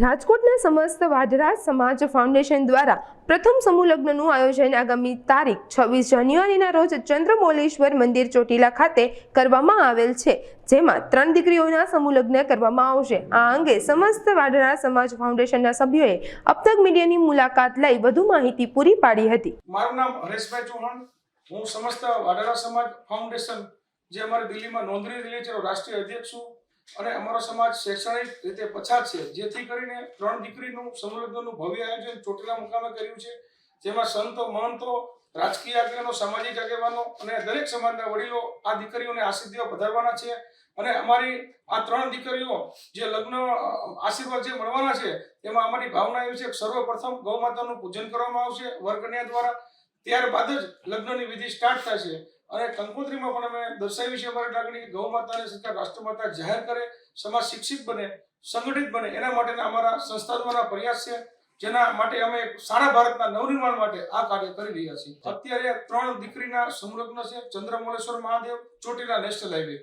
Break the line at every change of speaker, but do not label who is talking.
રાજકોટના સમસ્ત વાઢરા સમાજ ફાઉન્ડેશન દ્વારા પ્રથમ સમૂહ લગ્નનું આયોજન આગામી તારીખ 26 જાન્યુઆરીના રોજ ચંદ્રમૌલેશ્વર મંદિર ચોટીલા ખાતે કરવામાં આવેલ છે, જેમાં 3 દીકરીઓના સમૂહ લગ્ન કરવામાં આવશે। આ અંગે સમસ્ત વાઢરા સમાજ ફાઉન્ડેશનના સભ્યોએ અબતક મીડિયાની મુલાકાત લઈ વધુ માહિતી પૂરી પાડી હતી।
મારું નામ હરેશભાઈ ચૌહાણ, હું સમસ્ત વાઢરા સમાજ ફાઉન્ડેશન જે અમારી દિલ્હીમાં નોંધણી થયેલી છે રાષ્ટ્રીય અધ્યક્ષ છું અને અમારો સમાજ શૈક્ષણિક રીતે પછાત છે, જેથી કરીને 3 દીકરીનું સમૂહ લગ્નનું ભવ્ય આયોજન ચોટીલા મુકામે કર્યું છે, જેમાં સંતો, મહંતો, રાજકીય આગેવાનો, સામાજિક આગેવાનો અને દરેક સમાજના વડીલો આ દીકરીઓને આશીર્વાદ પધારવાના છે અને અમારી આ 3 દીકરીઓ જે લગ્ન આશીર્વાદ જે મળવાના છે તેમાં અમારી ભાવના એવી છે કે સર્વપ્રથમ ગૌ માતાનું પૂજન કરવામાં આવશે વરકન્યા દ્વારા, ત્યારબાદ જ લગ્નની વિધિ સ્ટાર્ટ થશે અને કંકોત્રીમાં પણ અમે દર્શાવી છે અમારી લાગણી કે ગૌ માતાને સરકાર રાષ્ટ્રમાતા જાહેર કરે, સમાજ શિક્ષિત બને, સંગઠિત બને, એના માટેના અમારા સંસ્થા દ્વારા પ્રયાસ છે, જેના માટે અમે સારા ભારતના નવનિર્માણ માટે આ કાર્ય કરી રહ્યા છીએ। અત્યારે 3 દીકરીના સમૂહ લગ્ન છે ચંદ્રમૌલેશ્વર મહાદેવ ચોટીલા નેશનલ હાઈવે।